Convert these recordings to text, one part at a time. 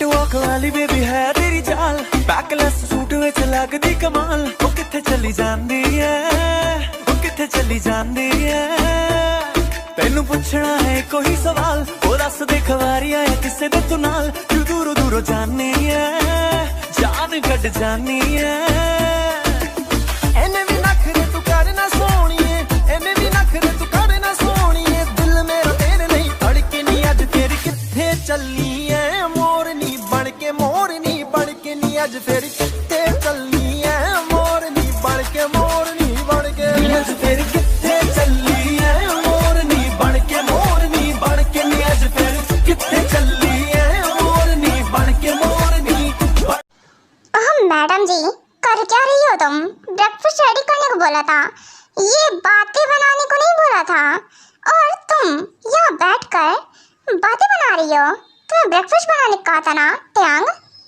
Catwalk वाली baby है तेरी चाल, बैकलेस सूट विच लगदी कमाल। ओ किथे चली जांदी है, ओ किथे चली जांदी है, तेनू पुछना है कोई सवाल। ओ दस दे खवारी आया किसे दे तू नाल, तू दूरों दूरों जानी है, जान कट जानी है। एने भी नखरे तू करना सोहणीए, एने भी नखरे तू करना सोहणीए, दिल मेरा तेरे नहीं धड़के नी अज फिर किथे चली है मोरनी बनके, मोरनी बनके नी अज फिर किथे चली है मोरनी बनके, मोरनी बनके अज फिर किथे चली है मोरनी बनके, मोरनी बनके नी अज फिर किथे चली है मोरनी बनके, मोरनी मैडम जी कर क्या रही हो तुम? ब्रेकफास्ट रेडी करने को बोला था, ये बातें बनाने को नहीं बोला था। और तुम यहाँ बैठकर बातें बना रही हो। तुम्हें ब्रेकफास्ट बनाने को कहा था ना ट्यांग,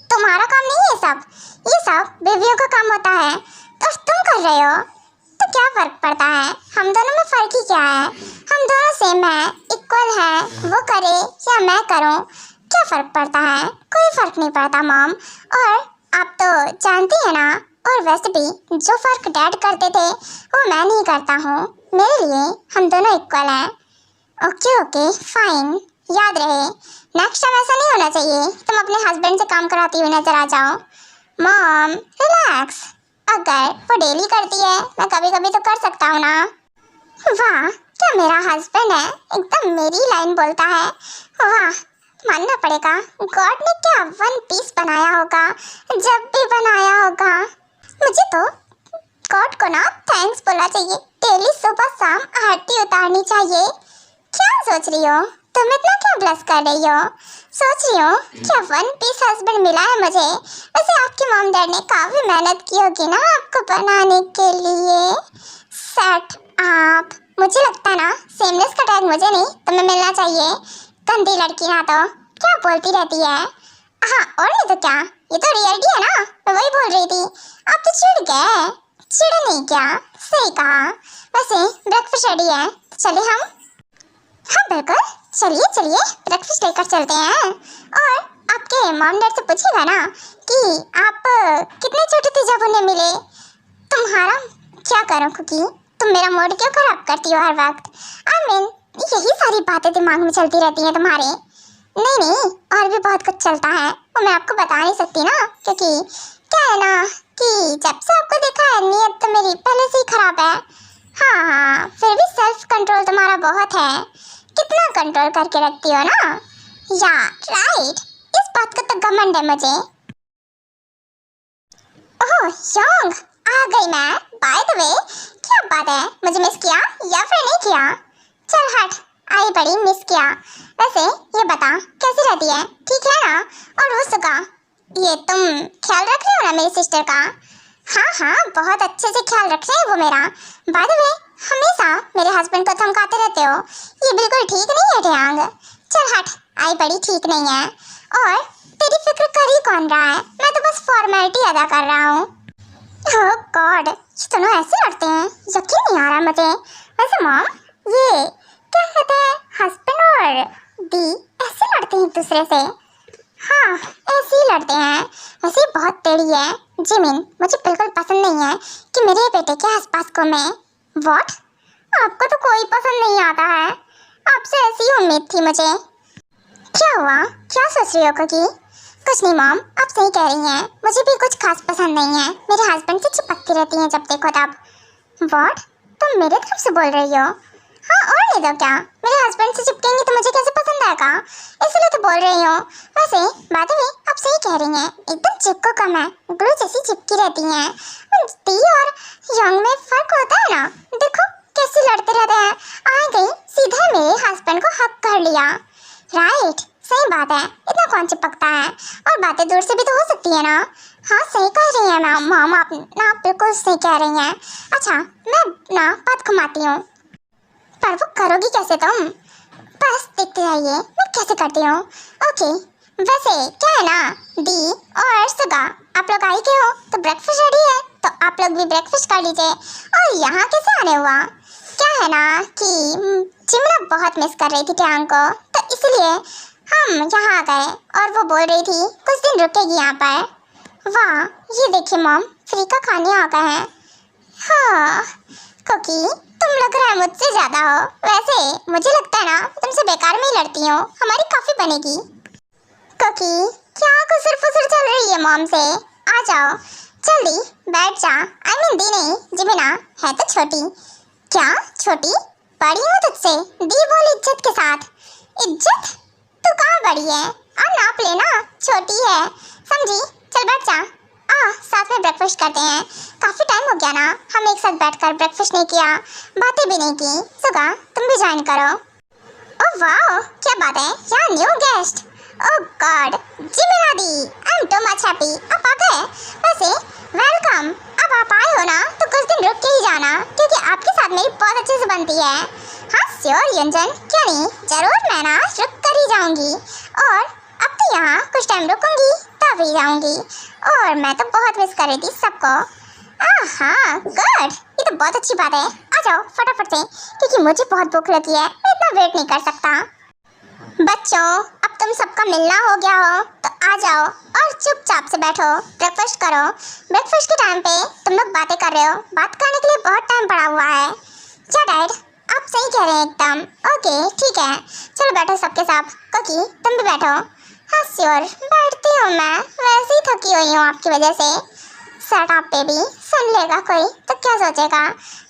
तुम्हारा काम नहीं है सब, ये सब बेबियों का काम होता है। तो तुम कर रहे हो तो क्या फर्क पड़ता है? हम दोनों में फर्क ही क्या है? हम दोनों सेम है, इक्वल है, वो करे या मैं करूँ, क्या फर्क पड़ता है? कोई फर्क नहीं पड़ता मॉम। और आप तो जानती है ना, और वैसे भी जो फर्क डैड करते थे वो मैं नहीं करता हूँ। मेरे लिए हम दोनों इक्वल हैं। ओके ओके फाइन, याद रहे नेक्स्ट टाइम ऐसा नहीं होना चाहिए तुम अपने हस्बैंड से काम कराती हुई नजर आ जाओ। मॉम रिलैक्स, अगर वो डेली करती है मैं कभी कभी तो कर सकता हूँ ना। वाह क्या मेरा हस्बैंड है, एकदम मेरी लाइन बोलता है। वाह मानना पड़ेगा, गॉड ने क्या वन पीस बनाया होगा, जब भी बनाया होगा। मुझे तो गॉड को ना थैंक्स बोलना चाहिए, डेली सुबह शाम आरती उतारनी चाहिए। क्या सोच रही हो तुम, इतना क्या ब्लश कर रही हो? सोच रही हो क्या वन पीस हस्बैंड मिला है मुझे? वैसे आपके मॉम डैड ने काफ़ी मेहनत की होगी ना आपको बनाने के लिए। सेट आप, मुझे लगता है ना सेमलेस का टैग मुझे नहीं तुम्हें मिलना चाहिए, गंदी लड़की ना। तो क्या बोलती रहती है? हाँ और नहीं तो क्या, ये तो रियलिटी है ना, मैं वही बोल रही थी। आप तो चिढ़ गए। चिढ़ नहीं क्या, सही कहा। वैसे ब्रेकफास्ट रेडी है, तो चलिए हम। हाँ बिल्कुल, चलिए चलिए ब्रेकफास्ट लेकर चलते हैं। और आपके मॉम डैड से पूछिएगा ना कि आप कितने छोटे थे जब उन्हें मिले। तुम्हारा क्या करूँ कुकी, तुम मेरा मूड क्यों खराब करती हो हर वक्त? आई मीन यही सारी बातें दिमाग में चलती रहती हैं तुम्हारे। नहीं नहीं, और भी बहुत कुछ चलता है, वो मैं आपको बता नहीं सकती ना, क्योंकि क्या है ना कि जब से आपको देखा है नीयत तो मेरी पहले से ही खराब है। हाँ फिर भी सेल्फ कंट्रोल तुम्हारा बहुत है, कितना कंट्रोल करके रखती हो ना। या राइट, इस बात का तो घमंड है मुझे। ओह योंग, आ गई मैं। बाय द वे क्या बात है, मुझे मिस किया या फिर नहीं किया? चल हट, आई बड़ी मिस किया। वैसे ये बता कैसी रहती है, ठीक है ना? और वो सुगा, ये तुम ख्याल रख रहे हो ना मेरी सिस्टर का? हाँ हाँ बहुत अच्छे से ख्याल रख रहे हैं वो मेरा। बाय द वे हमेशा मेरे हस्बैंड को धमकाते रहते हो, ये बिल्कुल ठीक नहीं है ट्यांग। चल हट, आई बड़ी ठीक नहीं है। और तेरी फिक्र कर ही कौन रहा है, मैं तो बस फॉर्मेलिटी अदा कर रहा हूँ। ओह गॉड, ये दोनों ऐसे लड़ते हैं, यकीन नहीं आ रहा मुझे। वैसे मॉम ये क्या कहते हैं, हस्बैंड और दी ऐसे लड़ते हैं एक दूसरे से? हाँ ऐसे ही लड़ते हैं। वैसे ही बहुत टेढ़ी है जिमिन, मुझे बिल्कुल पसंद नहीं है कि मेरे बेटे के आसपास को मैं। व्हाट, आपको तो कोई पसंद नहीं आता है? आपसे ऐसी उम्मीद थी मुझे। क्या हुआ, क्या सोच रही हो कुकी? कुछ नहीं मॉम, आप सही कह रही हैं, मुझे भी कुछ खास पसंद नहीं है, मेरे हस्बैंड से चिपकती रहती हैं जब देखो तब। व्हाट, तुम मेरे तरफ से बोल रही हो? हाँ और नहीं तो क्या, मेरे हस्बैंड से चिपकेंगी तो मुझे कैसे पसंद आएगा, इसलिए तो बोल रही हूँ। वैसे बात है आप सही कह रही हैं, एकदम चिपको कम है, ग्लू जैसी चिपकी रहती हैं। दी और यंग में फर्क होता है ना, देखो कैसे लड़ते रहते हैं। आ गई सीधा मेरे हस्बैंड को हक कर लिया। राइट, सही बात है, इतना कौन चिपकता है, और बातें दूर से भी तो हो सकती है ना। हाँ सही कह रही हैं मैम, मॉम आप ना बिल्कुल सही कह रही हैं। अच्छा मैं ना बात घुमाती हूँ, पर वो करोगी कैसे तुम? बस देखते रहिए मैं कैसे करती हूँ। ओके वैसे क्या है ना, दी और सुगा आप लोग आई के हो तो ब्रेकफास्ट रेडी है, तो आप लोग भी ब्रेकफास्ट कर लीजिए। और यहाँ कैसे आने हुआ? क्या है ना कि चिमना बहुत मिस कर रही थी ट्यांग को, तो इसलिए हम यहाँ आ गए और वो बोल रही थी कुछ दिन रुकेगी यहाँ पर। वाह, ये देखिए मॉम, फ्री का खाने आ गए हैं। हाँ कुकी, तुम लग रहा है मुझसे ज्यादा हो। वैसे मुझे लगता है ना तुमसे बेकार में ही लड़ती हूँ, हमारी कॉफी बनेगी। कुकी, क्या कुसर फुसर चल रही है मॉम से? आ जाओ जल्दी बैठ जा। आई मीन दी नहीं, जिमिना है तो छोटी। क्या छोटी? बड़ी हूँ तुझसे, दी बोल इज्जत के साथ। इज्जत? तू कहाँ बड़ी है? आ नाप लेना, छोटी है समझी। चल बैठ जा, आ साथ में ब्रेकफास्ट करते हैं। काफी टाइम हो गया ना हम एक साथ बैठकर ब्रेकफास्ट नहीं किया, बातें भी नहीं की। सुगा तुम भी ज्वाइन करो। ओह वाह, क्या बात है, यहाँ न्यू गेस्ट। ओह गॉड, जी मेरा दी, I am too much happy आप आ गए। वैसे वेलकम, अब आप आए हो ना तो कुछ दिन रुक के ही जाना, क्योंकि आपके साथ मेरी बहुत अच्छे से बनती है। हाँ श्योर यंजन, क्यों नहीं, जरूर मैं ना रुक कर ही जाऊंगी। और अब तो यहाँ कुछ टाइम रुकूंगी तब ही जाऊंगी। और मैं तो बहुत मिस कर रही थी सबको। हाँ गुड, ये तो बहुत अच्छी बात है। आ जाओ फटाफट से, क्योंकि मुझे बहुत भूख लगी है, मैं इतना वेट नहीं कर सकता। बच्चों, अब तुम सबका मिलना हो गया हो तो आ जाओ और चुपचाप से बैठो, ब्रेकफास्ट करो। ब्रेकफास्ट के टाइम पे तुम लोग बातें कर रहे हो, बात करने के लिए बहुत टाइम पड़ा हुआ है। क्या डैड, आप सही कह रहे हैं एकदम। ओके ठीक है, चलो बैठो सबके साथ। कुकी तुम भी बैठो। हाँ श्योर, बैठती हूँ मैं, वैसे ही थकी हुई हूँ आपकी वजह से। शट अप बेबी, सुन लेगा कोई तो क्या सोचेगा,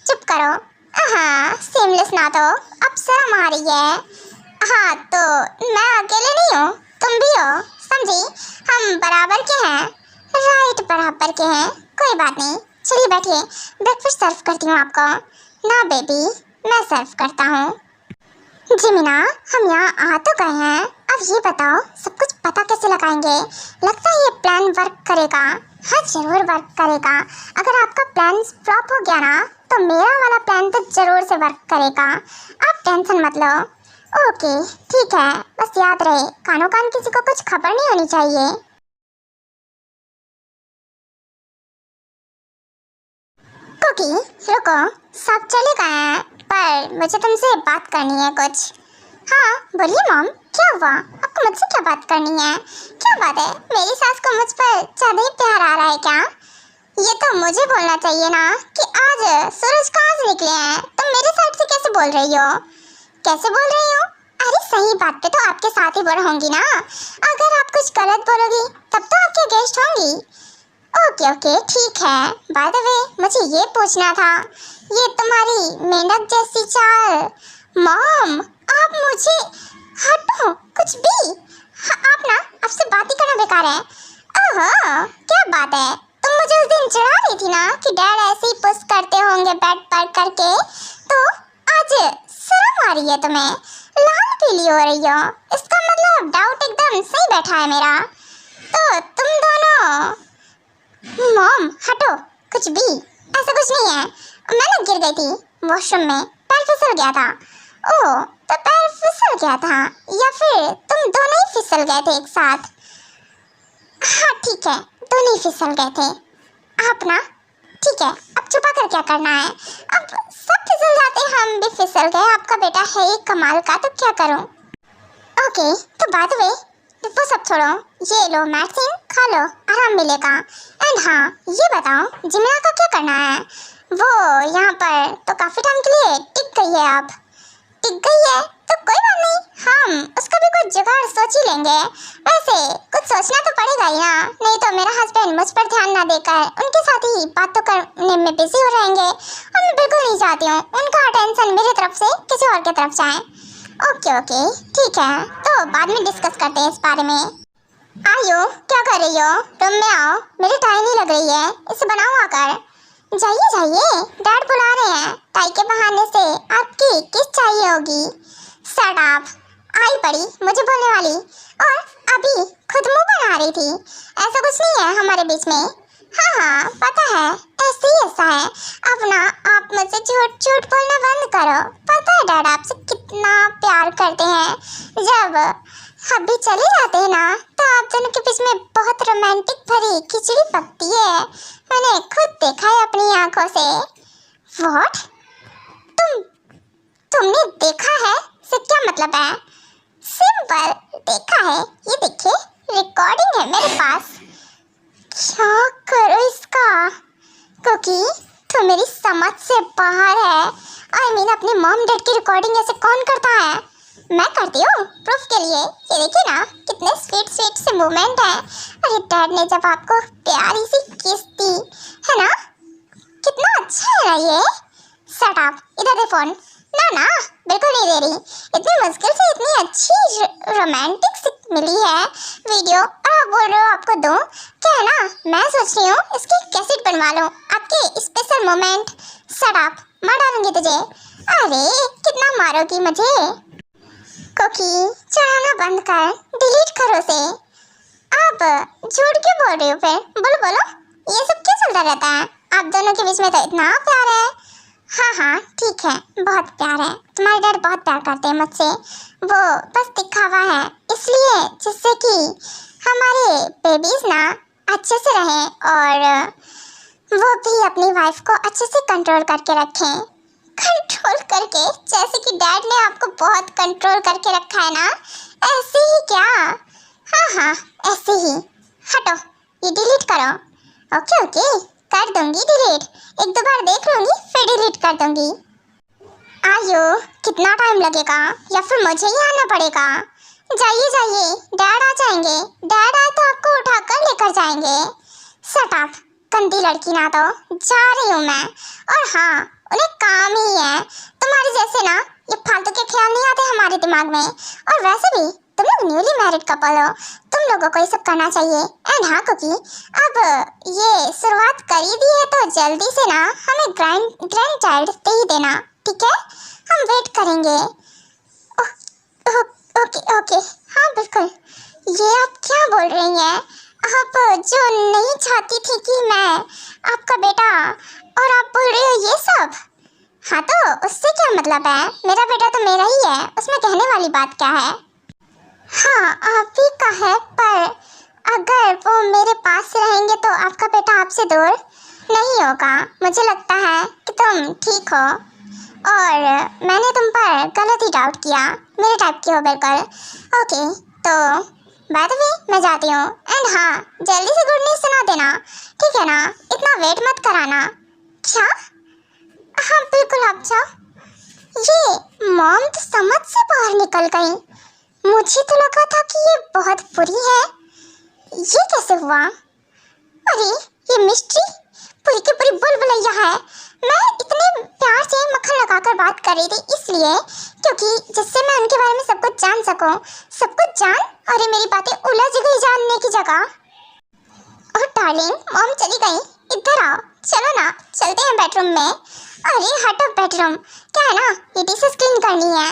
चुप करो। हाँ सीमलेस ना तो अब शर्म आ रही है। हाँ तो मैं अकेले नहीं हूँ, तुम भी हो समझी, हम बराबर के हैं। राइट, बराबर के हैं, कोई बात नहीं। चलिए बैठिए, ब्रेकफास्ट सर्व करती हूँ आपको। ना बेबी, मैं सर्व करता हूँ। जिमिना, हम यहाँ आ तो गए हैं, अब ये बताओ सब कुछ पता कैसे लगाएंगे? लगता है ये प्लान वर्क करेगा। हाँ जरूर वर्क करेगा। अगर आपका प्लान फ्लॉप हो गया ना तो मेरा वाला प्लान तो जरूर से वर्क करेगा, आप टेंशन मत लो। ओके ठीक है, बस याद रहे कानो कान किसी को कुछ खबर नहीं होनी चाहिए। कुकी रुको, सब चले गए हैं पर मुझे तुमसे बात करनी है कुछ। हाँ बोलिए मॉम, क्या हुआ? आपको मुझसे क्या बात करनी है? क्या बात है, मेरी सास को मुझ पर ज्यादा ही प्यार आ रहा है क्या? ये तो मुझे बोलना चाहिए ना कि आज सूरज कहाँ से निकले हैं। तुम मेरे साइड से कैसे बोल रही हो? कैसे बोल रही हो? अरे सही बात पे तो आपके साथ ही होंगी ना। अगर आप कुछ गलत बोलोगी तब तो आपके गेस्ट होंगी। ओके ओके ठीक है। बाय द वे मुझे ये पूछना था, ये तुम्हारी मेंढक जैसी चाल। मॉम आप मुझे, हटो कुछ भी। आप ना, आपसे बात ही करना बेकार है। ओहो क्या बात है, तुम मुझे उस दिन चिढ़ा रही थी ना कि डैड ऐसे ही पुश करते होंगे बेड पर करके, तो आज शर्म आ रही है तुम्हें, लाल पीली हो रही हो। इसका मतलब डाउट एकदम सही बैठा है मेरा। तो तुम दोनों, मॉम हटो कुछ भी, ऐसा कुछ नहीं है। मैं ना गिर गई थी वॉशरूम में, पैर फिसल गया था। ओह तो पैर फिसल गया था, या फिर तुम दोनों ही फिसल गए थे एक साथ? हाँ ठीक है, दोनों ही फिसल गए थे। आप ना, ठीक है अब छुपा कर क्या करना है, अब सब फिसल जाते, हम भी फिसल गए। आपका बेटा है एक कमाल का, तो क्या करूं? ओके तो बाय द वे वो सब छोड़ो, ये लो मैक्सिन खा लो, आराम मिलेगा। एंड हाँ ये बताओ जिमिना का क्या करना है? वो यहाँ पर तो काफी टाइम के लिए टिक गई है। अब टिक गई है तो कोई बात नहीं, हम उसका भी कुछ जुगाड़ सोच ही लेंगे। वैसे कुछ सोचना तो पड़ेगा ही ना, नहीं तो मेरा हस्बैंड मुझ पर ध्यान ना देकर उनके साथ ही बातों करने में बिजी हो रहेंगे, और मैं बिल्कुल नहीं चाहती हूँ उनका अटेंशन मेरी तरफ से किसी और की तरफ जाए। ओके ओके ठीक है, तो बाद में डिस्कस करते हैं इस बारे में। आयो क्या कर रही हो? रूम में आओ, मेरी टाई नहीं लग रही है, इसे बनाओ आकर। जाइए जाइए, डैड बुला रहे हैं। टाई के बहाने से आपकी किस चाहिए होगी? शट अप, आई पड़ी मुझे बोलने वाली, और अभी खुद मुंह बना रही थी। ऐसा कुछ नहीं है हमारे बीच में। हाँ हाँ पता है, ऐसे ही ऐसा है। अब ना आप मुझसे झूठ झूठ बोलना बंद करो। पता है डैड आपसे कितना प्यार करते हैं। जब हम भी चले जाते हैं ना तो आप दोनों के बीच में बहुत रोमांटिक भरी खिचड़ी पकती है। मैंने खुद देखा है अपनी आंखों से। व्हाट? तुमने देखा है? से क्या मतलब है? सिंपल, देखा है, ये देखिए रिकॉर्डिंग है मेरे पास। क्या करो इसका, क्योंकि तो मेरी समझ से बाहर है। आई मीन अपने मॉम डैड की रिकॉर्डिंग ऐसे कौन करता है? मैं करती हूँ प्रूफ के लिए। ये देखिए ना कितने स्वीट स्वीट से मोमेंट है। अरे डैड ने जब आपको प्यारी सी किस दी है ना, कितना अच्छा है ना ये। शट अप, इधर दे फोन। ना ना, बिल्कुल नहीं दे रही। इतनी मुश्किल से इतनी अच्छी रोमांटिक मिली है वीडियो और आप बोल रहे हो आपको दूं? क्या है ना, मैं सोच रही हूँ इसकी कैसेट बनवा लूँ, आपके स्पेशल मोमेंट। शट अप, मार डालूंगी तुझे। अरे कितना मारोगी मुझे? कोकी चढ़ाना बंद कर, डिलीट करो से। आप झूठ क्यों बोल रही हो फिर? बोलो बोलो, ये सब क्यों चलता रहता है? आप दोनों के बीच में तो इतना प्यार है। हाँ हाँ ठीक है, बहुत प्यार है। तुम्हारे डैड बहुत प्यार करते हैं मुझसे। वो बस दिखावा है इसलिए, जिससे कि हमारे बेबीज ना अच्छे से रहें और वो भी अपनी वाइफ को अच्छे से कंट्रोल करके रखें। कंट्रोल करके? जैसे कि डैड ने आपको बहुत कंट्रोल करके रखा है ना, ऐसे ही क्या? हाँ हाँ ऐसे ही। हटो, ये डिलीट करो। ओके ओके, कर दूंगी डिलीट। एक दो बार देख लूंगी फिर डिलीट कर दूंगी। आयो, कितना टाइम लगेगा या फिर मुझे ही आना पड़ेगा? जाइए जाइए, डैड आ जाएंगे। डैड आए तो आपको उठाकर लेकर जाएंगे। शट अप, गंदी लड़की ना, तो जा रही हूँ मैं। और हाँ, उन्हें काम ही है तुम्हारे जैसे ना, ये फालतू के ख्याल नहीं आते हमारे दिमाग में। और वैसे भी तुम लोग न्यूली मैरिड कपल हो, तुम लोगों को ये सब करना चाहिए। एंड हाँ कुकी, अब ये शुरुआत कर ही दी है तो जल्दी से ना हमें ग्रैंड चाइल्ड दे ही देना, ठीक है? हम वेट करेंगे। ओके ओके, हाँ बिल्कुल। ये आप क्या बोल रही हैं? आप जो नहीं चाहती थी कि मैं आपका बेटा, और आप बोल रहे हो ये सब? हाँ तो उससे क्या मतलब है? मेरा बेटा तो मेरा ही है, उसमें कहने वाली बात क्या है? हाँ आप ही का है, पर अगर वो मेरे पास रहेंगे तो आपका बेटा आपसे दूर नहीं होगा। मुझे लगता है कि तुम ठीक हो और मैंने तुम पर गलत ही डाउट किया। मेरे टाइप की हो बिल्कुल। ओके तो बाय द वे मैं जाती हूँ। एंड हाँ, जल्दी से गुड न्यूज़ सुना देना, ठीक है ना? इतना वेट मत कराना। क्या? हाँ बिल्कुल, आप जाओ। ये मॉम तो समझ से बाहर निकल गई। मुझे तो लगा था कि ये बहुत बुरी है। ये कैसे हुआ? अरे ये मिस्ट्री पूरी की पूरी बुलबुलैया है। मैं इतने प्यार से मक्खन लगाकर बात कर रही थी इसलिए, क्योंकि जिससे मैं उनके बारे में सब कुछ जान सकूं। सब कुछ जान, अरे मेरी बातें उलझ गई जानने की जगह। और डार्लिंग, मॉम चली गई। इधर आओ, चलो ना चलते हैं बेडरूम में। अरे हटो बेडरूम, क्या है ना, ये डिशेस क्लीन करनी है।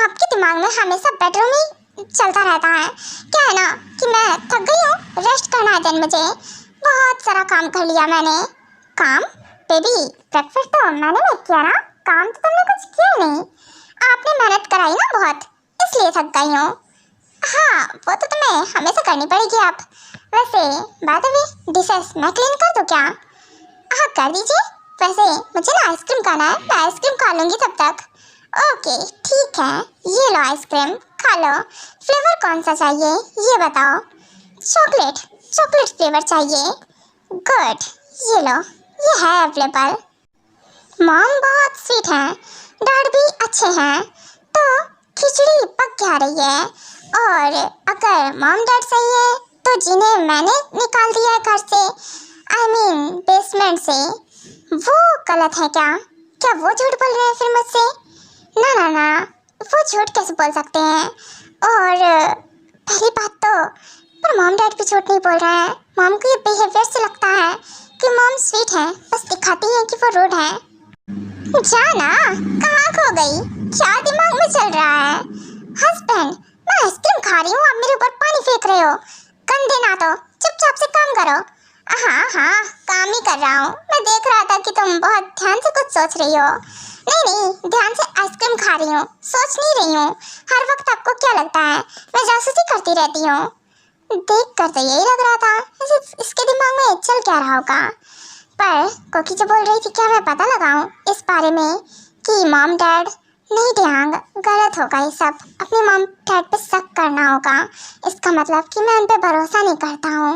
आपके दिमाग में हमेशा बेडरूम ही चलता रहता है। क्या है ना कि मैं थक गई हूँ, रेस्ट करना है दिन मुझे। बहुत सारा काम कर लिया मैंने। काम? बेबी ब्रेकफास्ट तो मैंने मेक किया ना, काम तो तुमने कुछ किया नहीं। आपने मेहनत कराई ना बहुत, इसलिए थक गई हूँ। हाँ वो तो तुम्हें हमेशा करनी पड़ेगी। आप वैसे बात अभी डिशेस मैं क्लीन कर दूँ क्या? हाँ कर दीजिए। वैसे मुझे ना आइसक्रीम खाना है, मैं आइसक्रीम खा लूँगी तब तक। ओके ठीक है, ये लो आइसक्रीम खा लो। फ्लेवर कौन सा चाहिए ये बताओ? चॉकलेट, चॉकलेट फ्लेवर चाहिए। गुड, ये लो, ये है अवेलेबल। मॉम बहुत स्वीट हैं, डैड भी अच्छे हैं, तो खिचड़ी पक क्या रही है। और अगर मॉम डैड सही है तो जिन्हें मैंने निकाल दिया है घर से, आई मीन बेसमेंट से, वो गलत है क्या? क्या वो झूठ बोल रहे हैं फिर मुझसे? ना ना ना, वो झूठ कैसे बोल सकते हैं? और पहली बात तो पर मॉम डैड भी झूठ नहीं बोल रहे हैं। मॉम को ये बिहेवियर से लगता है कि मॉम स्वीट है, बस दिखाती है कि वो रूड है। जाना, कहाँ खो गई? क्या दिमाग में चल रहा है? हस्बैंड, मैं आइसक्रीम खा रही हूँ, आप मेरे ऊपर पानी फेंक रहे हो। गंदे ना तो चुपचाप से काम करो। हाँ हाँ काम ही कर रहा हूँ। मैं देख रहा था कि तुम बहुत ध्यान से कुछ सोच रही हो। नहीं नहीं, ध्यान से आइसक्रीम खा रही हूँ, सोच नहीं रही हूँ। हर वक्त आपको क्या लगता है मैं जासूसी करती रहती हूँ? देख कर तो यही लग रहा था। इसके दिमाग में चल क्या रहा होगा? पर कोकी जो बोल रही थी, क्या मैं पता लगाऊं इस बारे में कि मॉम डैड नहीं टियांग, गलत होगा ये सब। अपनी मॉम डैड पे शक करना होगा, इसका मतलब कि मैं उन पे भरोसा नहीं करता हूँ।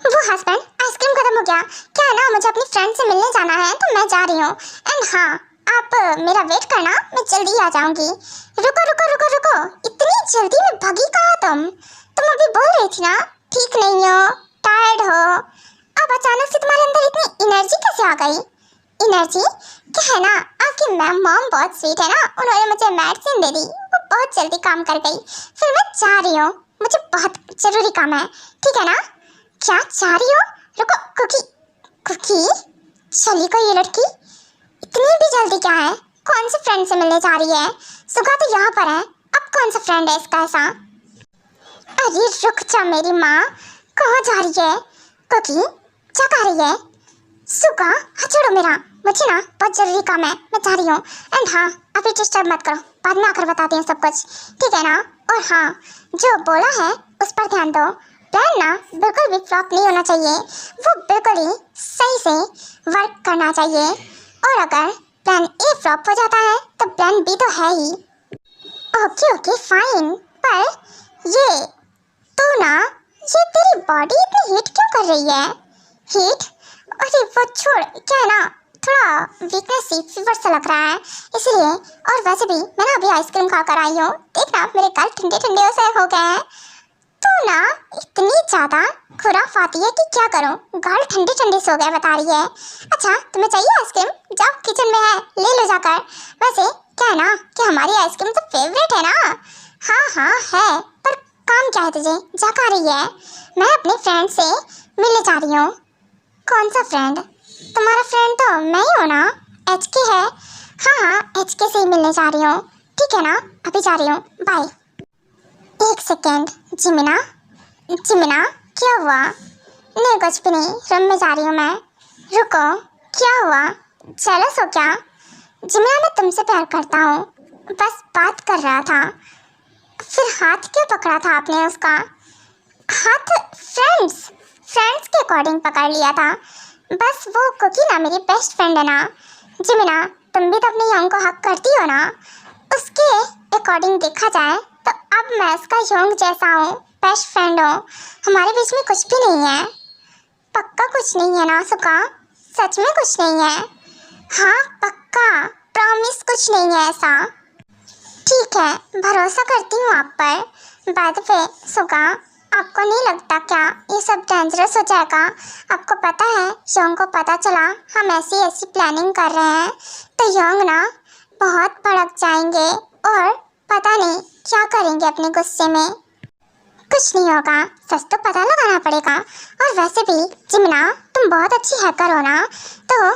वो हस्बैंड, आइसक्रीम खत्म हो गया क्या? ना मुझे अपनी फ्रेंड से मिलने जाना है तो मैं जा रही हूँ। एंड हाँ, आप मेरा वेट करना, मैं जल्दी आ जाऊंगी। रुको रुको रुको रुको, इतनी जल्दी में भागी कहाँ तुम अभी बोल रही थी ना ठीक नहीं हो, टायर्ड हो। अब अचानक से तुम्हारे अंदर इतनी एनर्जी कैसे आ गई? एनर्जी क्या है ना, आपकी मैम मॉम बहुत स्वीट है ना, उन्होंने मुझे मेडिसिन दे दी, वो बहुत जल्दी काम कर गई। फिर मैं जा रही हूँ, मुझे बहुत जरूरी काम है, ठीक है ना? क्या चाह रही हो? रुको, कुकी कुकी, चली गई ये लड़की। इतनी भी जल्दी क्या है? कौन सी फ्रेंड से मिलने जा रही है? सुगा तो यहाँ पर है, अब कौन सा फ्रेंड है इसका ऐसा? अरे रुक जा मेरी माँ, कहाँ जा रही है? कुकी क्या कर रही है? सुगा हाँ छोड़ो मेरा, मुझे ना बहुत जरूरी काम है, मैं जा रही हूँ। एंड हाँ, अभी डिस्टर्ब मत करो, बाद में आकर बताती हूँ सब कुछ, ठीक है ना? और हाँ, जो बोला है उस पर ध्यान दो। प्लान ना बिल्कुल भी फ्लॉप नहीं होना चाहिए, वो बिल्कुल ही सही से वर्क करना चाहिए। और अगर प्लान ए फ्लॉप हो जाता है तो प्लान बी तो है ही। ओके ओके फाइन, पर ये तो ना, ये तेरी बॉडी इतनी हीट क्यों कर रही है? हीट? अरे वो छोड़, क्या है ना, थोड़ा वीकनेस सी फीवर सा लग रहा है इसलिए। और वैसे भी मैं ना अभी आइसक्रीम खा कर आई हूँ, देखना मेरे गाल ठंडे ठंडे से हो गए हैं। तो ना इतनी ज़्यादा खुराफाती है कि क्या करूँ, गाल ठंडे ठंडे से हो गए बता रही है। अच्छा तुम्हें चाहिए आइसक्रीम? जाओ किचन में है, ले लो जाकर। वैसे क्या है ना कि हमारी आइसक्रीम तो फेवरेट है ना। हाँ हाँ है, पर काम क्या है तुझे, जा कर रही है? मैं अपने फ्रेंड से मिलने जा रही हूँ। कौन सा फ्रेंड? तुम्हारा फ्रेंड तो मैं ही हूँ ना, HK है। हाँ हाँ, HK से ही मिलने जा रही हूँ, ठीक है ना? अभी जा रही हूँ, बाय। एक सेकेंड, जिमिना जिमिना क्या हुआ? नहीं कुछ भी नहीं, रूम में जा रही हूँ मैं। रुको, क्या हुआ? जेलस हो क्या? जिमिना मैं तुमसे प्यार करता हूँ, बस बात कर रहा था। फिर हाथ क्यों पकड़ा था आपने उसका? हाथ फ्रेंड्स के अकॉर्डिंग पकड़ लिया था, बस वो कुकी ना मेरी बेस्ट फ्रेंड है ना। जिमिना तुम भी तो अपने योंग को हक करती हो ना, उसके अकॉर्डिंग देखा जाए तो अब मैं उसका योंग जैसा हूँ, बेस्ट फ्रेंड हूँ। हमारे बीच में कुछ भी नहीं है, पक्का कुछ नहीं है ना सुका? सच में कुछ नहीं है? हाँ पक्का, प्रॉमिस कुछ नहीं है ऐसा। ठीक है, भरोसा करती हूँ आप पर। बाय द वे सुगा, आपको नहीं लगता क्या ये सब डेंजरस हो जाएगा? आपको पता है योंग को पता चला हम ऐसी प्लानिंग कर रहे हैं तो योंग ना बहुत भड़क जाएंगे और पता नहीं क्या करेंगे अपने गुस्से में। कुछ नहीं होगा, सच तो पता लगाना पड़ेगा। और वैसे भी जिमिना तुम बहुत अच्छी हैकर हो ना, तो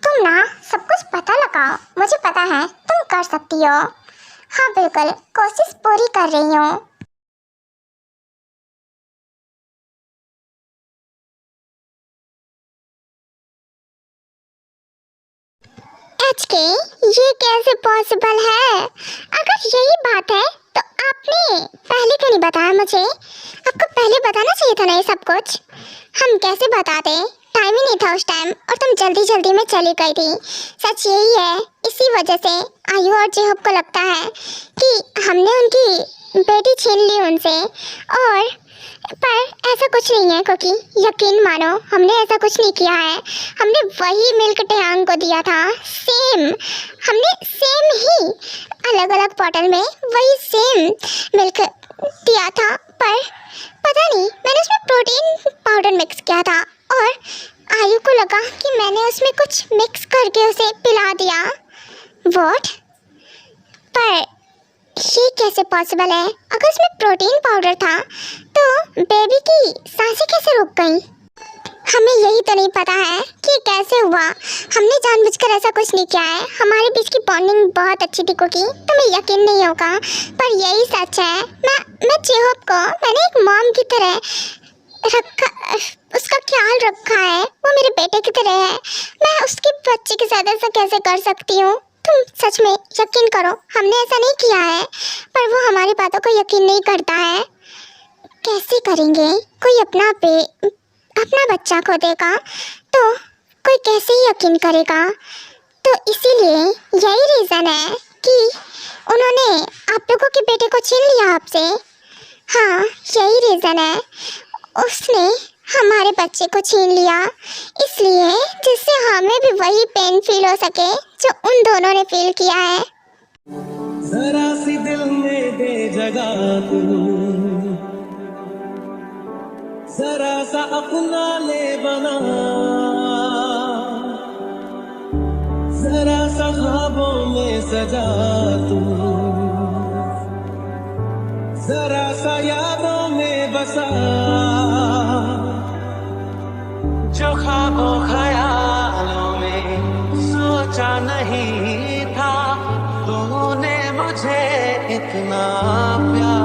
तुम ना सब कुछ पता लगाओ, मुझे पता है तुम कर सकती हो। हाँ बिल्कुल, कोशिश पूरी कर रही हूँ। HK, ये कैसे पॉसिबल है? अगर यही बात है तो आपने पहले क्यों नहीं बताया मुझे? आपको पहले बताना चाहिए था ना ये सब कुछ। हम कैसे बताते, टाइम ही नहीं था उस टाइम, और तुम जल्दी जल्दी में चली गई थी। सच यही है, इसी वजह से आयु और जेहब को लगता है कि हमने उनकी बेटी छीन ली उनसे। और पर ऐसा कुछ नहीं है क्योंकि यकीन मानो हमने ऐसा कुछ नहीं किया है। हमने वही मिल्क टेयांग को दिया था, सेम, हमने सेम ही अलग अलग बॉटल में वही सेम मिल्क दिया था। पर पता नहीं मैंने उसमें प्रोटीन पाउडर मिक्स किया था और आयु को लगा कि मैंने उसमें कुछ मिक्स करके उसे पिला दिया। व्हाट? पर ये कैसे पॉसिबल है? अगर इसमें प्रोटीन पाउडर था तो बेबी की सांसें कैसे रुक गई? हमें यही तो नहीं पता है कि कैसे हुआ। हमने जानबूझकर ऐसा कुछ नहीं किया है। हमारे बीच की बॉन्डिंग बहुत अच्छी थी कुकी, तुम्हें यकीन नहीं होगा पर यही सच है। मैं जेहब को मैंने एक मॉम की तरह रखा, उसका ख्याल रखा है, वो मेरे बेटे की तरह है। मैं उसके बच्चे के साथ ऐसा कैसे कर सकती हूँ? तुम सच में यकीन करो, हमने ऐसा नहीं किया है। पर वो हमारी बातों को यकीन नहीं करता है। कैसे करेंगे? कोई अपना बच्चा खो देगा तो कोई कैसे ही यकीन करेगा? तो इसीलिए यही रीज़न है कि उन्होंने आप लोगों के बेटे को छीन लिया आपसे। हाँ, यही रीज़न है, उसने हमारे बच्चे को छीन लिया, इसलिए जिससे हमें भी वही पेन फील हो सके जो उन दोनों ने फील किया है। जरा सी दिल में दे जगह तू, जरा सा अपना ले बना, जरा सा ख्वाबों में सजा तू, जरा सा यादों में बसा, जो ख्वाबों ख्यालों में सोचा नहीं था, तूने मुझे इतना प्यार